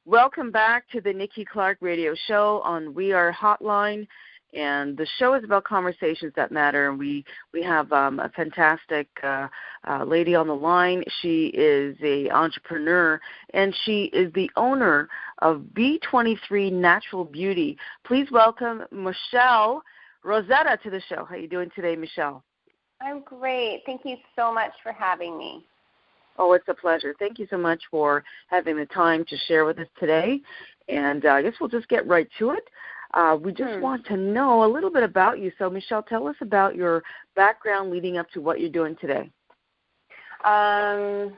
Welcome back to the Nikki Clarke Radio Show on We Are Hotline, and the show is about conversations that matter. And we have a fantastic lady on the line. She is an entrepreneur, and she is the owner of B23 Natural Beauty. Please welcome Michelle Rosetta to the show. How are you doing today, Michelle? I'm great. Thank you so much for having me. Oh, it's a pleasure. Thank you so much for having the time to share with us today. And I guess we'll just get right to it. We just want to know a little bit about you. So, Michelle, tell us about your background leading up to what you're doing today. Well,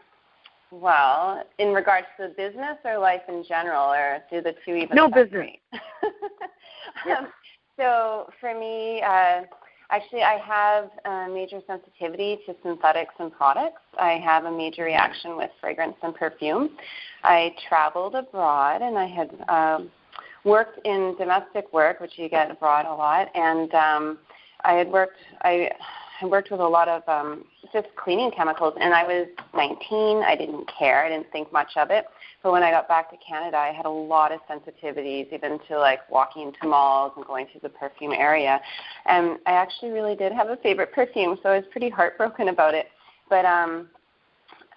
in regards to the business or life in general, or do the two even separate? Business. So for me, actually, I have a major sensitivity to synthetics and products. I have a major reaction with fragrance and perfume. I traveled abroad, and I had worked in domestic work, which you get abroad a lot, and I worked with a lot of just cleaning chemicals, and I was 19. I didn't care. I didn't think much of it. But when I got back to Canada, I had a lot of sensitivities, even to like walking into malls and going through the perfume area. And I actually really did have a favorite perfume, so I was pretty heartbroken about it. But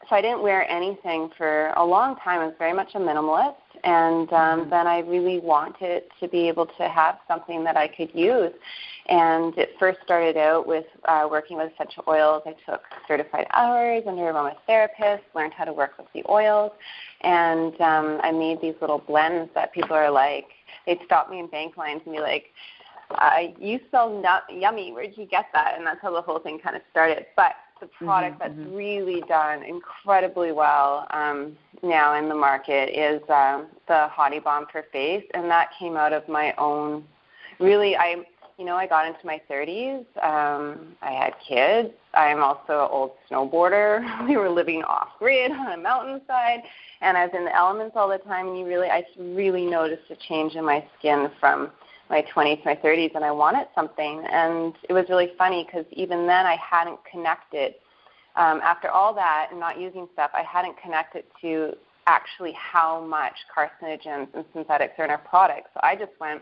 so I didn't wear anything for a long time. I was very much a minimalist. And then I really wanted to be able to have something that I could use. And it first started out with working with essential oils. I took certified hours under aromatherapist, learned how to work with the oils, and I made these little blends that people are like, they'd stop me in bank lines and be like, you smell yummy, where'd you get that? And that's how the whole thing kind of started. But the product that's really done incredibly well now in the market is the Hottie Balm for Face, and that came out of my own, really, I got into my 30s. I had kids. I'm also an old snowboarder. We were living off-grid on a mountainside, and I was in the elements all the time, and I really noticed a change in my skin from my 20s to my 30s, and I wanted something. And it was really funny because even then I hadn't connected. After all that and not using stuff, I hadn't connected to actually how much carcinogens and synthetics are in our products. So I just went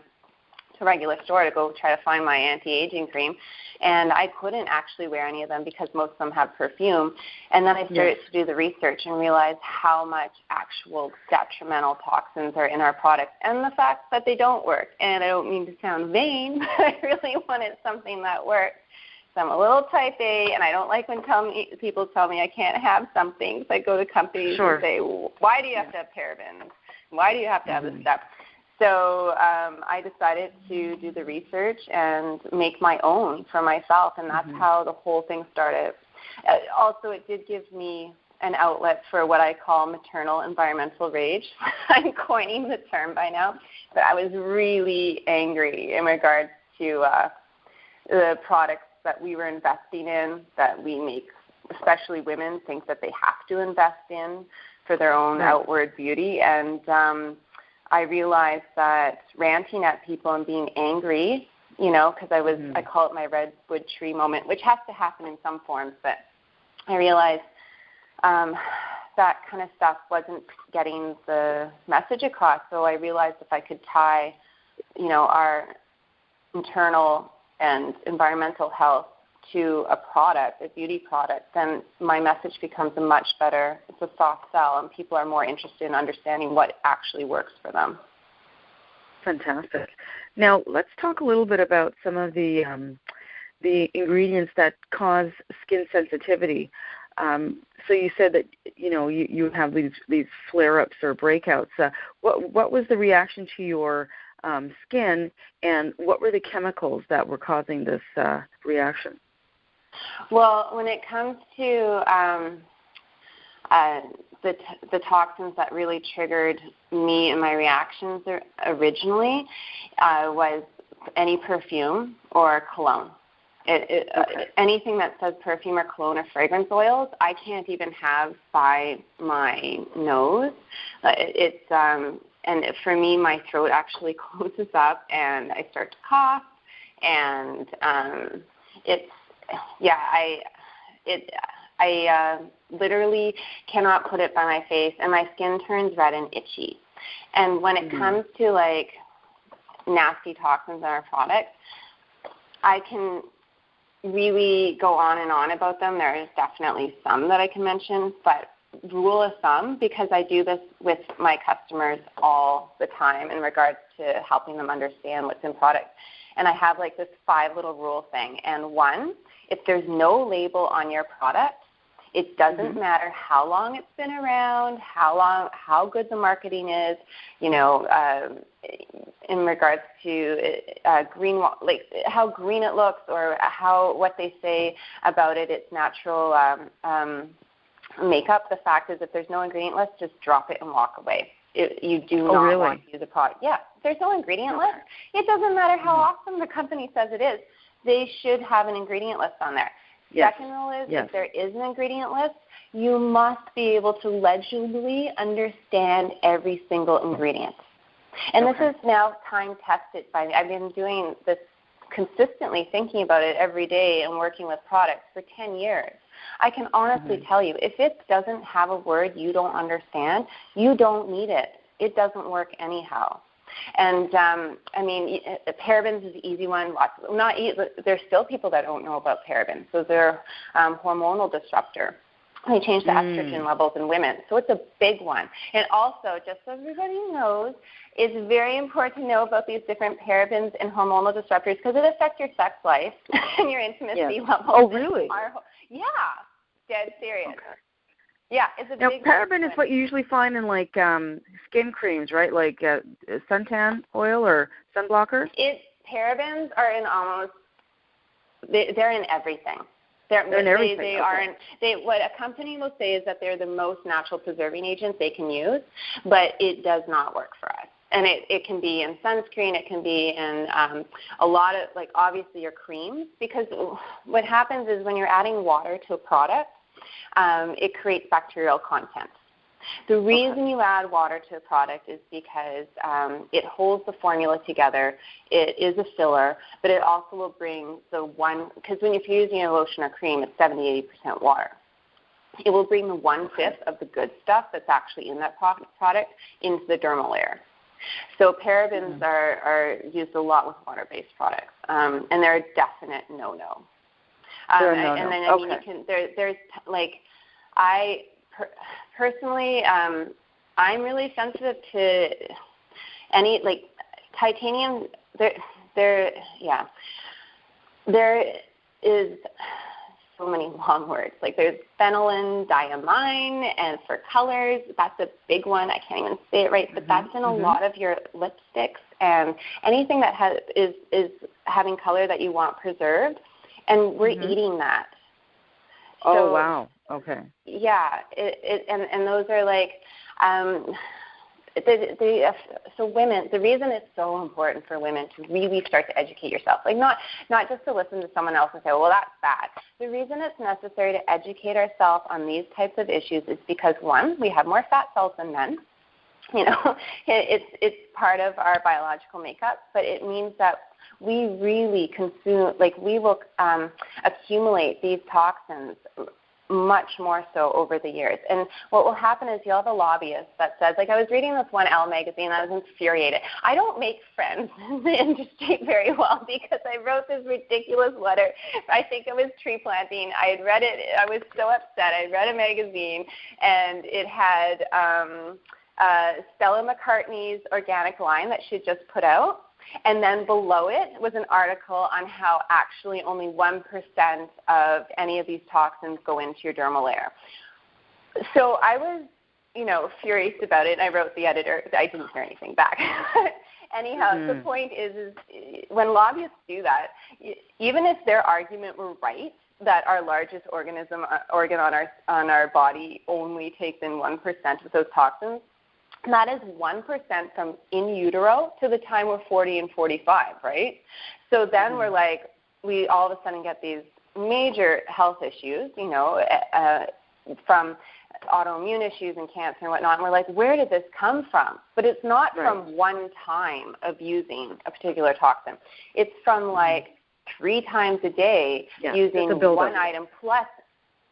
to a regular store to go try to find my anti-aging cream, and I couldn't actually wear any of them because most of them have perfume. And then I started to do the research and realize how much actual detrimental toxins are in our products and the fact that they don't work. And I don't mean to sound vain, but I really wanted something that worked. So I'm a little type A, and I don't like when people tell me I can't have something. So I go to companies and say, why do you have to have parabens? Why do you have to have this stuff? So I decided to do the research and make my own for myself, and that's how the whole thing started. Also, it did give me an outlet for what I call maternal environmental rage. I'm coining the term by now, but I was really angry in regards to the products that we were investing in, that we make, especially women, think that they have to invest in for their own outward beauty. And I realized that ranting at people and being angry, because I call it my redwood tree moment, which has to happen in some forms, but I realized that kind of stuff wasn't getting the message across. So I realized if I could tie, our internal and environmental health to a product, a beauty product, then my message becomes a much better, it's a soft sell, and people are more interested in understanding what actually works for them. Fantastic. Now, let's talk a little bit about some of the ingredients that cause skin sensitivity. So you said that, you have these flare-ups or breakouts. What was the reaction to your skin, and what were the chemicals that were causing this reaction? Well, when it comes to the toxins that really triggered me and my reactions originally was any perfume or cologne. Anything that says perfume or cologne or fragrance oils, I can't even have by my nose. And for me, my throat actually closes up, and I start to cough, and I literally cannot put it by my face, and my skin turns red and itchy. And when it comes to, like, nasty toxins in our products, I can really go on and on about them. There is definitely some that I can mention, but rule of thumb, because I do this with my customers all the time in regards to helping them understand what's in products. And I have, like, this 5 little rule thing. And one, if there's no label on your product, it doesn't matter how long it's been around, how good the marketing is, you know, in regards to green, like how green it looks, or what they say about it, its natural makeup. The fact is, if there's no ingredient list, just drop it and walk away. You do not want to use a product. Yeah, if there's no ingredient list, it doesn't matter how awesome the company says it is. They should have an ingredient list on there. Yes. Second rule is, if there is an ingredient list, you must be able to legibly understand every single ingredient. And this is now time-tested by me. I've been doing this consistently, thinking about it every day and working with products for 10 years. I can honestly tell you, if it doesn't have a word you don't understand, you don't need it. It doesn't work anyhow. And, I mean, parabens is an easy one. There's still people that don't know about parabens. So they're hormonal disruptor. They change the estrogen levels in women. So it's a big one. And also, just so everybody knows, it's very important to know about these different parabens and hormonal disruptors, because it affects your sex life and your intimacy levels. Oh, really? Yeah, dead serious. Okay. Yeah, it's a now, big paraben is what you usually find in, like, skin creams, right? Like suntan oil or sunblocker? Parabens are in almost, they're in everything. They're in everything. What a company will say is that they're the most natural preserving agents they can use, but it does not work for us. And it can be in sunscreen, it can be in a lot of, like, obviously your creams, because what happens is when you're adding water to a product, it creates bacterial content. The reason you add water to a product is because it holds the formula together. It is a filler, but it also will bring because if you're using a lotion or cream, it's 70-80% water. It will bring the 1/5 of the good stuff that's actually in that product into the dermal layer. So parabens are used a lot with water-based products, and they're a definite no-no. And then, I mean, there's like, personally, I'm really sensitive to any, like, titanium. There is so many long words. Like, there's phenolene, diamine, and for colors, that's a big one. I can't even say it right, but that's in a lot of your lipsticks and anything that is having color that you want preserved. And we're eating that. Oh, wow. Okay. Yeah, and those are like, so women, the reason it's so important for women to really start to educate yourself, like not just to listen to someone else and say, well, that's bad. The reason it's necessary to educate ourselves on these types of issues is because, one, we have more fat cells than men. You know, it's part of our biological makeup, but it means that we really consume, like, we will accumulate these toxins much more so over the years. And what will happen is you'll have a lobbyist that says, like, I was reading this one Elle magazine, I was infuriated. I don't make friends in the industry very well because I wrote this ridiculous letter. I think it was tree planting. I had read it. I was so upset. I read a magazine, and it had Stella McCartney's organic line that she just put out. And then below it was an article on how actually only 1% of any of these toxins go into your dermal layer. So I was, furious about it. I wrote the editor. I didn't hear anything back. Anyhow, the point is when lobbyists do that, even if their argument were right, that our largest organ on our body only takes in 1% of those toxins, that is 1% from in utero to the time we're 40 and 45, right? So then we're like, we all of a sudden get these major health issues, from autoimmune issues and cancer and whatnot. And we're like, where did this come from? But it's not from one time of using a particular toxin. It's from like 3 times a day using one item plus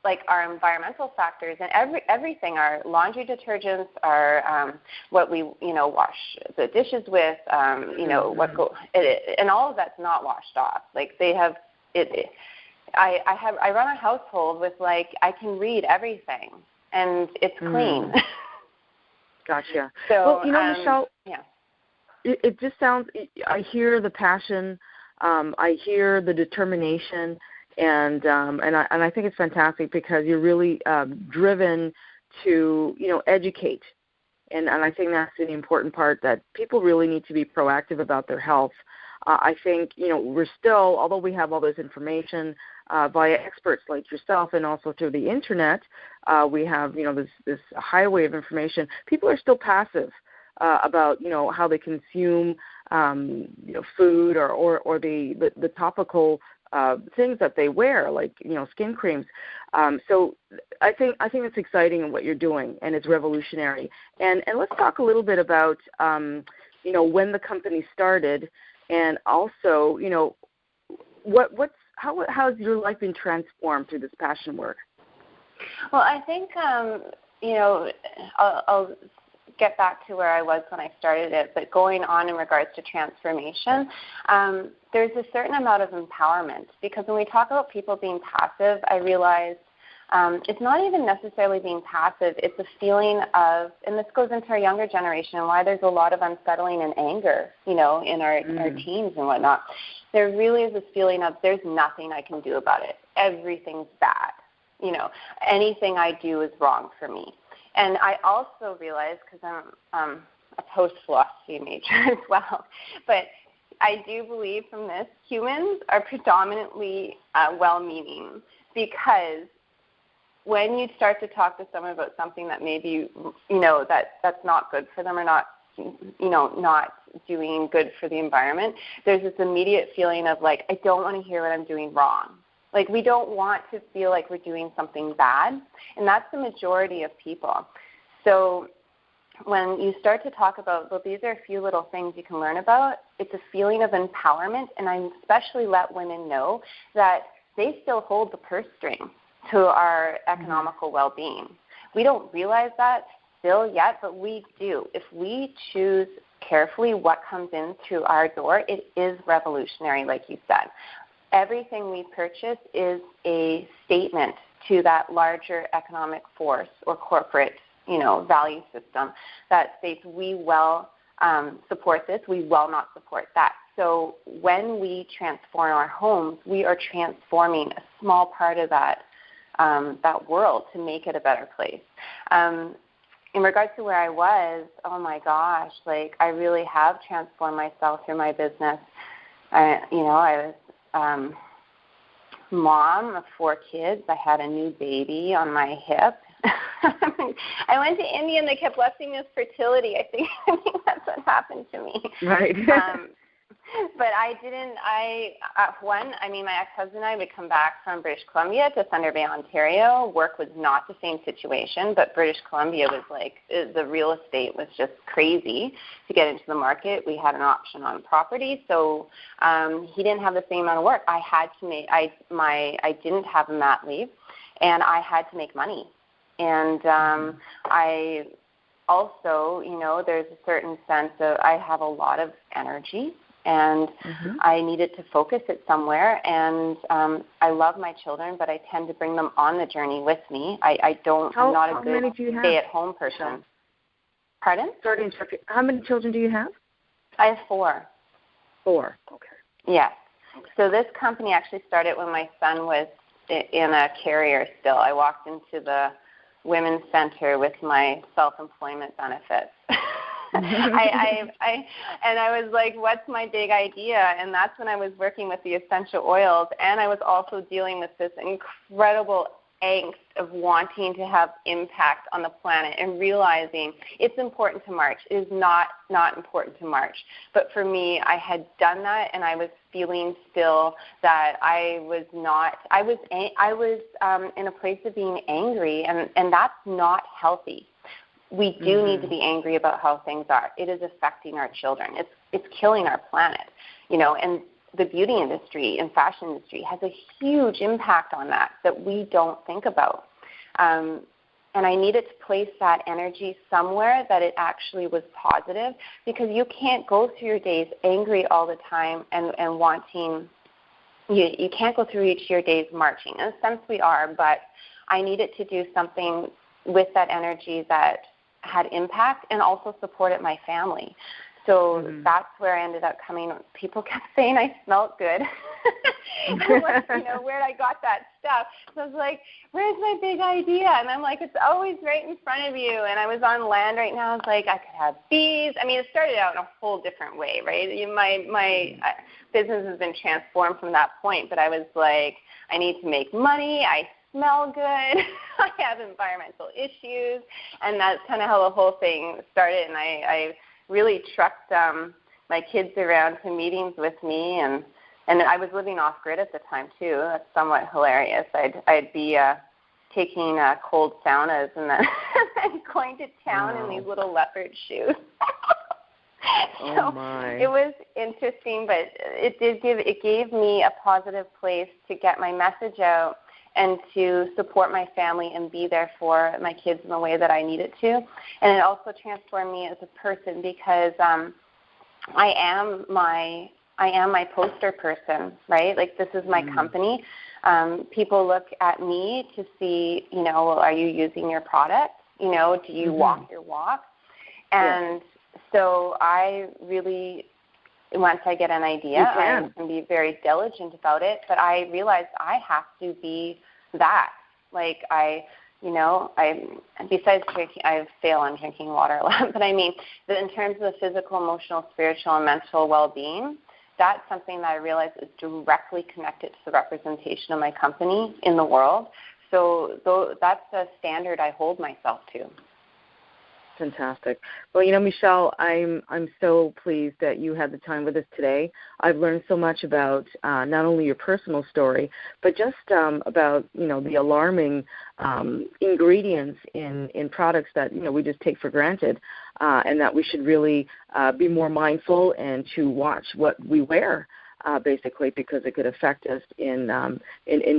like our environmental factors and everything, our laundry detergents, our what we wash the dishes with, and all of that's not washed off. Like they have it. I run a household with like I can read everything and it's clean. Gotcha. So, well, Michelle, yeah. It just sounds. I hear the passion. I hear the determination. And I think it's fantastic because you're really driven to educate, and I think that's the important part, that people really need to be proactive about their health. I think we're still, although we have all this information via experts like yourself and also through the internet, we have this highway of information. People are still passive about how they consume food or the topical things that they wear, like skin creams. So I think it's exciting in what you're doing, and it's revolutionary. And let's talk a little bit about when the company started, and also how has your life been transformed through this passion work? Well, I think I'll get back to where I was when I started it, but going on in regards to transformation, there's a certain amount of empowerment, because when we talk about people being passive, I realize it's not even necessarily being passive. It's a feeling of, and this goes into our younger generation, why there's a lot of unsettling and anger, in our teens and whatnot. There really is this feeling of there's nothing I can do about it. Everything's bad. Anything I do is wrong for me. And I also realize, because I'm a post-philosophy major as well, but I do believe from this, humans are predominantly well-meaning, because when you start to talk to someone about something that maybe, that's not good for them, or not doing good for the environment, there's this immediate feeling of like, I don't want to hear what I'm doing wrong. Like, we don't want to feel like we're doing something bad, and that's the majority of people. So when you start to talk about, well, these are a few little things you can learn about, it's a feeling of empowerment, and I especially let women know that they still hold the purse string to our economical well-being. We don't realize that still yet, but we do. If we choose carefully what comes in through our door, it is revolutionary, like you said. Everything we purchase is a statement to that larger economic force or corporate, value system that states we will support this, we will not support that. So when we transform our homes, we are transforming a small part of that world to make it a better place. In regards to where I was, oh my gosh, like I really have transformed myself through my business. I was mom of 4 kids. I had a new baby on my hip. I went to India and they kept blessing this fertility. I think that's what happened to me. Right. But my ex-husband and I would come back from British Columbia to Thunder Bay, Ontario. Work was not the same situation, but British Columbia was like, the real estate was just crazy to get into the market. We had an option on property, so he didn't have the same amount of work. I had to make, I didn't have a mat leave, and I had to make money. And I also, there's a certain sense of I have a lot of energy, and I needed to focus it somewhere. And I love my children, but I tend to bring them on the journey with me. I'm not a good stay-at-home person. Sure. Pardon? Sorry, how many children do you have? I have 4. 4, okay. Yes. Okay. So this company actually started when my son was in a carrier still. I walked into the Women's Center with my self-employment benefits. I was like, what's my big idea? And that's when I was working with the essential oils, and I was also dealing with this incredible angst of wanting to have impact on the planet and realizing it's important to march. It is not important to march. But for me, I had done that, and I was feeling still that I was in a place of being angry, and that's not healthy. We do need to be angry about how things are. It is affecting our children. It's killing our planet, and the beauty industry and fashion industry has a huge impact on that we don't think about. And I needed to place that energy somewhere that it actually was positive, because you can't go through your days angry all the time and wanting, you can't go through each of your days marching. In a sense we are, but I needed to do something with that energy that had impact and also supported my family. So that's where I ended up coming. People kept saying I smelled good. And like, where I got that stuff. So I was like, where's my big idea? And I'm like, it's always right in front of you. And I was on land right now. I was like, I could have bees. I mean, it started out in a whole different way, right? My business has been transformed from that point. But I was like, I need to make money. I smell good. I have environmental issues. And that's kind of how the whole thing started. And I really trucked my kids around to meetings with me, and I was living off grid at the time too. That's somewhat hilarious. I'd be taking cold saunas and then going to town in these little leopard shoes. So it was interesting, but it gave me a positive place to get my message out and to support my family and be there for my kids in the way that I needed to. And it also transformed me as a person, because I am my poster person, right? Like, this is my company. People look at me to see, are you using your product? Do you walk your walk? And so I really, once I get an idea, I can be very diligent about it, but I realized I have to be that. Like, besides drinking, I fail on drinking water a lot, but I mean, in terms of the physical, emotional, spiritual, and mental well-being, that's something that I realized is directly connected to the representation of my company in the world. So that's a standard I hold myself to. Fantastic. Well, Michelle, I'm so pleased that you had the time with us today. I've learned so much about not only your personal story, but just about, the alarming ingredients in products that, we just take for granted, and that we should really be more mindful and to watch what we wear. Basically, because it could affect us in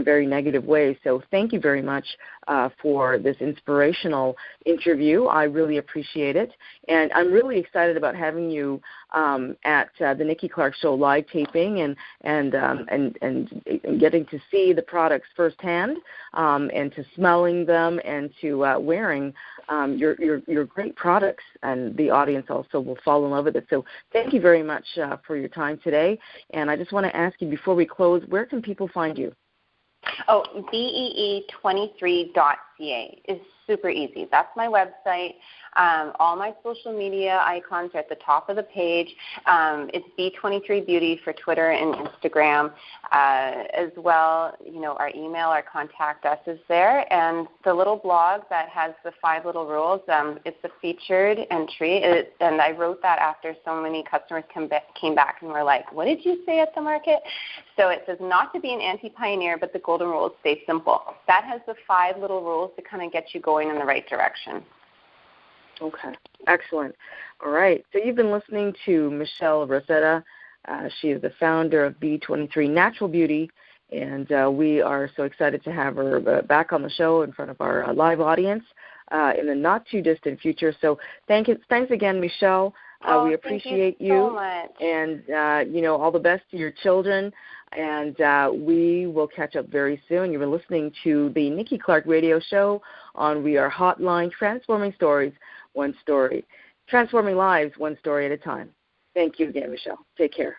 very negative ways. So thank you very much for this inspirational interview. I really appreciate it. And I'm really excited about having you at the Nikki Clarke Show live taping and getting to see the products firsthand, and to smelling them and to wearing your great products, and the audience also will fall in love with it. So thank you very much for your time today. And I just want to ask you, before we close, where can people find you? Oh, BEE23.ca is super easy. That's my website. All my social media icons are at the top of the page. It's B23 Beauty for Twitter and Instagram. As well, our email, our contact us is there. And the little blog that has the 5 little rules, it's a featured entry. And I wrote that after so many customers came back and were like, what did you say at the market? So it says not to be an anti-pioneer, but the golden rule is stay simple. That has the 5 little rules to kind of get you going in the right direction. Okay, excellent. All right, so you've been listening to Michelle Rosetta. She is the founder of B23 Natural Beauty, and we are so excited to have her back on the show in front of our live audience in the not-too-distant future. So thanks again, Michelle. We appreciate you so much. And, all the best to your children, and we will catch up very soon. You've been listening to the Nikki Clarke Radio Show on We Are Hotline, transforming stories, one story, transforming lives, one story at a time. Thank you again, Michelle. Take care.